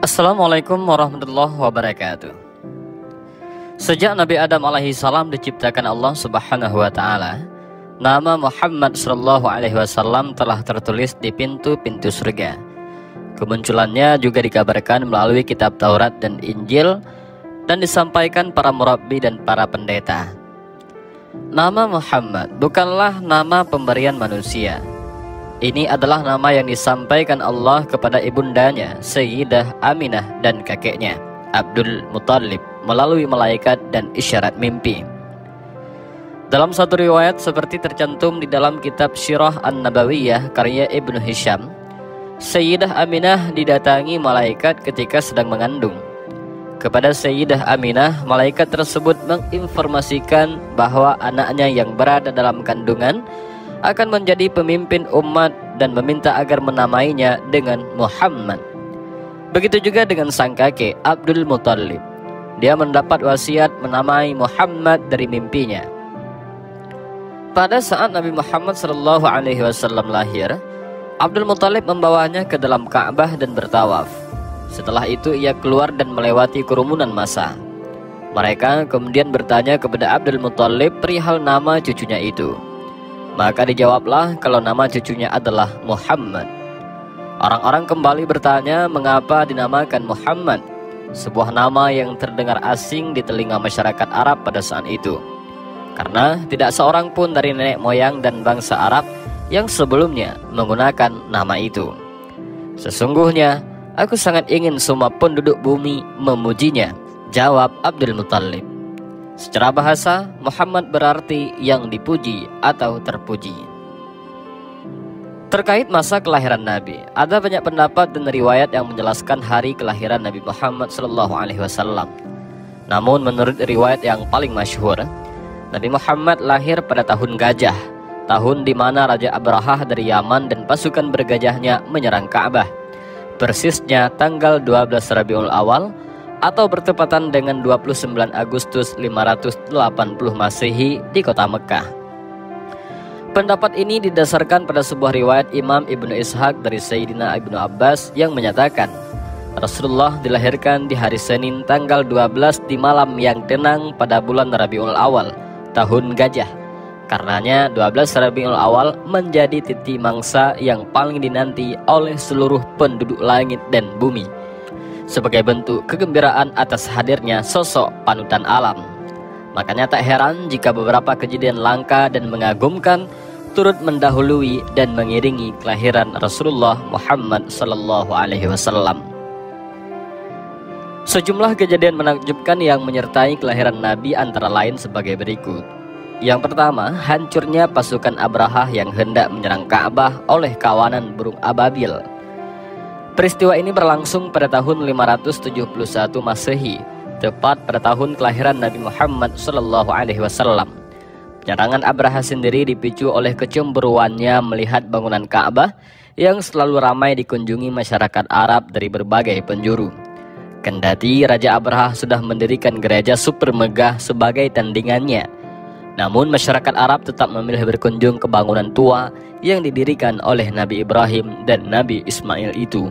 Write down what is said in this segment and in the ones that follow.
Assalamualaikum warahmatullahi wabarakatuh. Sejak Nabi Adam alaihi salam diciptakan Allah subhanahu wa ta'ala, nama Muhammad sallallahu alaihi wasallam telah tertulis di pintu-pintu surga. Kemunculannya juga dikabarkan melalui kitab Taurat dan Injil dan disampaikan para murabbi dan para pendeta. Nama Muhammad bukanlah nama pemberian manusia. Ini adalah nama yang disampaikan Allah kepada ibundanya Sayyidah Aminah dan kakeknya Abdul Muttalib melalui malaikat dan isyarat mimpi. Dalam satu riwayat seperti tercantum di dalam kitab Sirah An-Nabawiyah karya Ibnu Hisham, Sayyidah Aminah didatangi malaikat ketika sedang mengandung. Kepada Sayyidah Aminah, malaikat tersebut menginformasikan bahwa anaknya yang berada dalam kandungan akan menjadi pemimpin umat dan meminta agar menamainya dengan Muhammad. Begitu juga dengan sang kakek Abdul Muttalib. Dia mendapat wasiat menamai Muhammad dari mimpinya. Pada saat Nabi Muhammad SAW lahir, Abdul Muttalib membawanya ke dalam Ka'bah dan bertawaf. Setelah itu ia keluar dan melewati kerumunan massa. Mereka kemudian bertanya kepada Abdul Muttalib perihal nama cucunya itu. Maka dijawablah kalau nama cucunya adalah Muhammad. Orang-orang kembali bertanya mengapa dinamakan Muhammad, sebuah nama yang terdengar asing di telinga masyarakat Arab pada saat itu. Karena tidak seorang pun dari nenek moyang dan bangsa Arab yang sebelumnya menggunakan nama itu. Sesungguhnya aku sangat ingin semua penduduk bumi memujinya, jawab Abdul Muttalib. Secara bahasa, Muhammad berarti yang dipuji atau terpuji. Terkait masa kelahiran Nabi, ada banyak pendapat dan riwayat yang menjelaskan hari kelahiran Nabi Muhammad SAW. Namun menurut riwayat yang paling masyhur, Nabi Muhammad lahir pada tahun Gajah, tahun di mana Raja Abrahah dari Yaman dan pasukan bergajahnya menyerang Ka'bah. Persisnya tanggal 12 Rabiul Awal atau bertepatan dengan 29 Agustus 580 Masehi di kota Mekah. Pendapat ini didasarkan pada sebuah riwayat Imam Ibnu Ishaq dari Sayyidina Ibnu Abbas yang menyatakan Rasulullah dilahirkan di hari Senin tanggal 12 di malam yang tenang pada bulan Rabiul Awal, tahun Gajah. Karenanya 12 Rabiul Awal menjadi titik mangsa yang paling dinanti oleh seluruh penduduk langit dan bumi, sebagai bentuk kegembiraan atas hadirnya sosok panutan alam. Makanya tak heran jika beberapa kejadian langka dan mengagumkan turut mendahului dan mengiringi kelahiran Rasulullah Muhammad SAW. Sejumlah kejadian menakjubkan yang menyertai kelahiran Nabi antara lain sebagai berikut. Yang pertama, hancurnya pasukan Abrahah yang hendak menyerang Ka'bah oleh kawanan burung ababil. Peristiwa ini berlangsung pada tahun 571 Masehi, tepat pada tahun kelahiran Nabi Muhammad SAW. Penyerangan Abrahah sendiri dipicu oleh kecemburuannya melihat bangunan Ka'bah yang selalu ramai dikunjungi masyarakat Arab dari berbagai penjuru. Kendati Raja Abrahah sudah mendirikan gereja super megah sebagai tandingannya, namun masyarakat Arab tetap memilih berkunjung ke bangunan tua yang didirikan oleh Nabi Ibrahim dan Nabi Ismail itu.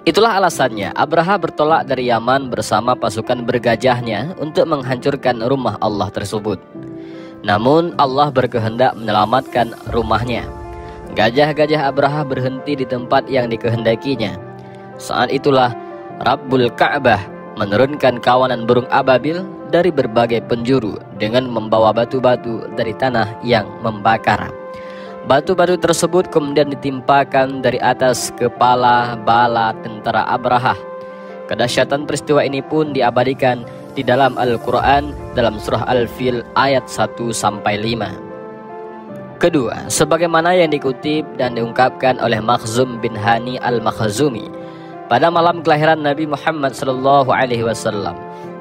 Itulah alasannya Abrahah bertolak dari Yaman bersama pasukan bergajahnya untuk menghancurkan rumah Allah tersebut. Namun Allah berkehendak menyelamatkan rumahnya. Gajah-gajah Abrahah berhenti di tempat yang dikehendakinya. Saat itulah Rabbul Ka'bah menurunkan kawanan burung ababil dari berbagai penjuru dengan membawa batu-batu dari tanah yang membakar. Batu-batu tersebut kemudian ditimpakan dari atas kepala bala tentara Abrahah. Kedahsyatan peristiwa ini pun diabadikan di dalam Al-Quran dalam surah Al-Fil ayat 1-5. Kedua, sebagaimana yang dikutip dan diungkapkan oleh Makhzum bin Hani Al-Makhzumi, pada malam kelahiran Nabi Muhammad SAW,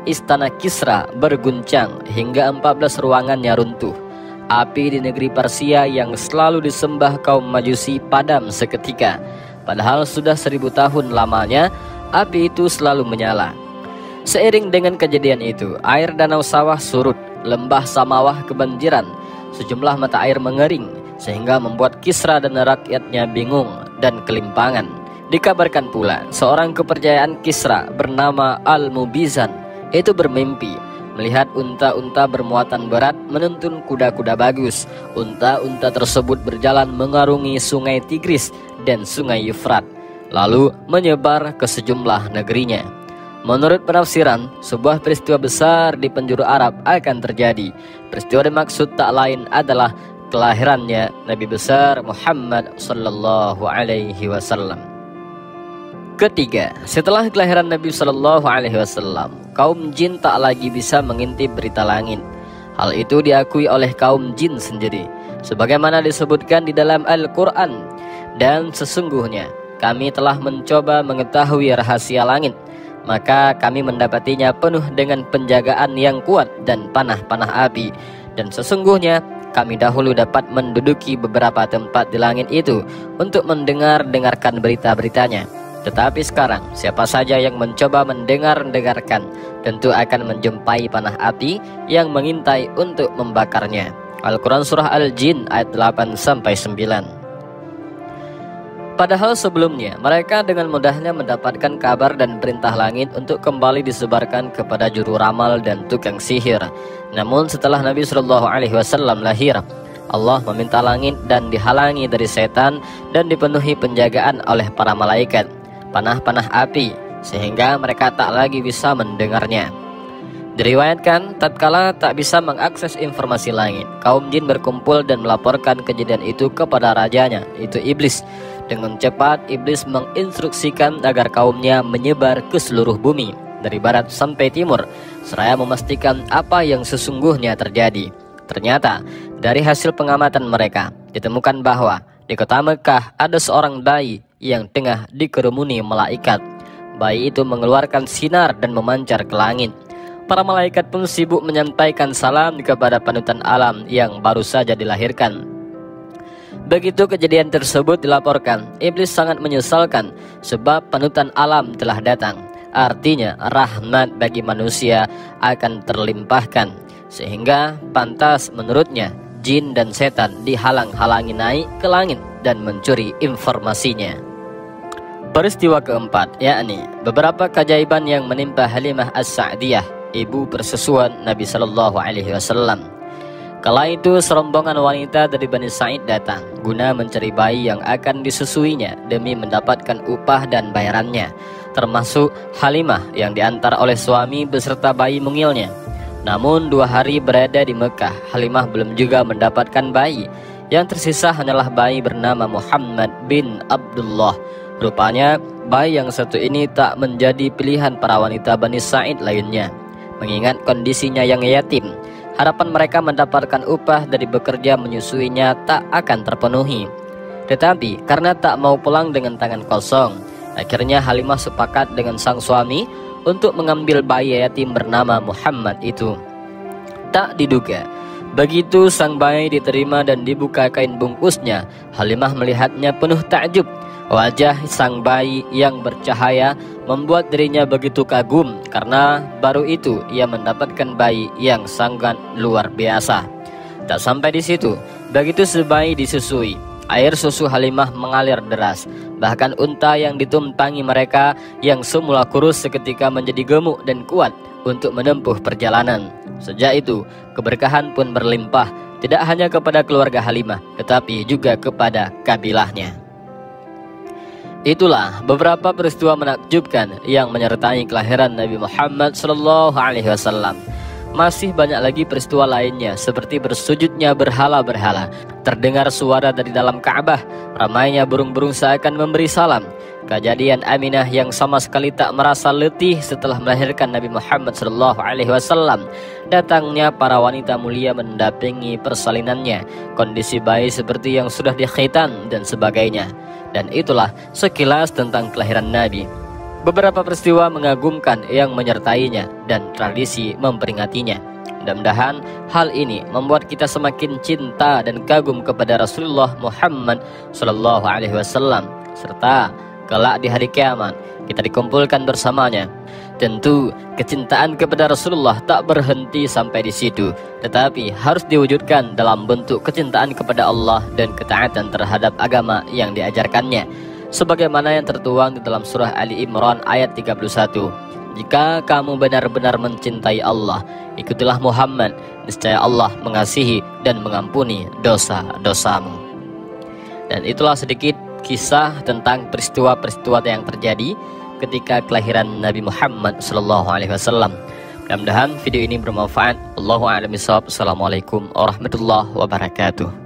istana Kisra berguncang hingga 14 ruangannya runtuh. Api di negeri Persia yang selalu disembah kaum Majusi padam seketika. Padahal sudah 1000 tahun lamanya api itu selalu menyala. Seiring dengan kejadian itu, air danau sawah surut, lembah Samawah kebanjiran, sejumlah mata air mengering, sehingga membuat Kisra dan rakyatnya bingung dan kelimpangan. Dikabarkan pula seorang kepercayaan Kisra bernama Al-Mubizan itu bermimpi melihat unta-unta bermuatan berat menuntun kuda-kuda bagus. Unta-unta tersebut berjalan mengarungi sungai Tigris dan sungai Yufrat, lalu menyebar ke sejumlah negerinya. Menurut penafsiran, sebuah peristiwa besar di penjuru Arab akan terjadi. Peristiwa dimaksud tak lain adalah kelahirannya Nabi besar Muhammad sallallahu alaihi wasallam. Ketiga, setelah kelahiran Nabi sallallahu alaihi wasallam, kaum jin tak lagi bisa mengintip berita langit. Hal itu diakui oleh kaum jin sendiri, sebagaimana disebutkan di dalam Al-Quran. Dan sesungguhnya kami telah mencoba mengetahui rahasia langit, maka kami mendapatinya penuh dengan penjagaan yang kuat dan panah-panah api. Dan sesungguhnya kami dahulu dapat menduduki beberapa tempat di langit itu untuk mendengarkan berita-beritanya. Tetapi sekarang siapa saja yang mencoba mendengarkan tentu akan menjumpai panah api yang mengintai untuk membakarnya. Al-Quran Surah Al-Jin ayat 8-9. Padahal sebelumnya mereka dengan mudahnya mendapatkan kabar dan perintah langit untuk kembali disebarkan kepada juru ramal dan tukang sihir. Namun setelah Nabi SAW lahir, Allah meminta langit dan dihalangi dari setan dan dipenuhi penjagaan oleh para malaikat, panah-panah api, sehingga mereka tak lagi bisa mendengarnya. Diriwayatkan tatkala tak bisa mengakses informasi langit, kaum jin berkumpul dan melaporkan kejadian itu kepada rajanya, yaitu iblis. Dengan cepat iblis menginstruksikan agar kaumnya menyebar ke seluruh bumi dari barat sampai timur, seraya memastikan apa yang sesungguhnya terjadi. Ternyata dari hasil pengamatan mereka ditemukan bahwa di kota Mekah ada seorang bayi yang tengah dikerumuni malaikat. Bayi itu mengeluarkan sinar dan memancar ke langit. Para malaikat pun sibuk menyampaikan salam kepada panutan alam yang baru saja dilahirkan. Begitu kejadian tersebut dilaporkan, iblis sangat menyesalkan sebab panutan alam telah datang. Artinya rahmat bagi manusia akan terlimpahkan, sehingga pantas menurutnya jin dan setan dihalang-halangi naik ke langit dan mencuri informasinya. Peristiwa keempat, yakni beberapa keajaiban yang menimpa Halimah As-Sa'diyah, ibu persusuan Nabi sallallahu alaihi wasallam. Kala itu serombongan wanita dari Bani Sa'id datang guna mencari bayi yang akan disusuinya demi mendapatkan upah dan bayarannya, termasuk Halimah yang diantar oleh suami beserta bayi mungilnya. Namun 2 hari berada di Mekah, Halimah belum juga mendapatkan bayi. Yang tersisa hanyalah bayi bernama Muhammad bin Abdullah. Rupanya bayi yang satu ini tak menjadi pilihan para wanita Bani Sa'id lainnya. Mengingat kondisinya yang yatim, harapan mereka mendapatkan upah dari bekerja menyusuinya tak akan terpenuhi. Tetapi karena tak mau pulang dengan tangan kosong, akhirnya Halimah sepakat dengan sang suami untuk mengambil bayi yatim bernama Muhammad itu. Tak diduga, begitu sang bayi diterima dan dibuka kain bungkusnya, Halimah melihatnya penuh takjub. Wajah sang bayi yang bercahaya membuat dirinya begitu kagum karena baru itu ia mendapatkan bayi yang sangat luar biasa. Tak sampai di situ, begitu si bayi disusui, air susu Halimah mengalir deras. Bahkan unta yang ditumpangi mereka yang semula kurus seketika menjadi gemuk dan kuat untuk menempuh perjalanan. Sejak itu, keberkahan pun berlimpah, tidak hanya kepada keluarga Halimah, tetapi juga kepada kabilahnya. Itulah beberapa peristiwa menakjubkan yang menyertai kelahiran Nabi Muhammad SAW. Masih banyak lagi peristiwa lainnya seperti bersujudnya berhala-berhala, terdengar suara dari dalam Ka'bah, ramainya burung-burung seakan memberi salam, kejadian Aminah yang sama sekali tak merasa letih setelah melahirkan Nabi Muhammad SAW, datangnya para wanita mulia mendampingi persalinannya, kondisi bayi seperti yang sudah dikhitan dan sebagainya. Dan itulah sekilas tentang kelahiran Nabi. Beberapa peristiwa mengagumkan yang menyertainya dan tradisi memperingatinya. Mudah-mudahan hal ini membuat kita semakin cinta dan kagum kepada Rasulullah Muhammad SAW, serta kelak di hari kiamat kita dikumpulkan bersamanya. Tentu kecintaan kepada Rasulullah tak berhenti sampai di situ, tetapi harus diwujudkan dalam bentuk kecintaan kepada Allah dan ketaatan terhadap agama yang diajarkannya. sebagaimana yang tertuang di dalam surah Ali Imran ayat 31. Jika kamu benar-benar mencintai Allah, ikutilah Muhammad, niscaya Allah mengasihi dan mengampuni dosa-dosamu. Dan itulah sedikit kisah tentang peristiwa-peristiwa yang terjadi ketika kelahiran Nabi Muhammad SAW. Mudah-mudahan video ini bermanfaat. Allahu a'lam bishawab. Assalamualaikum warahmatullahi wabarakatuh.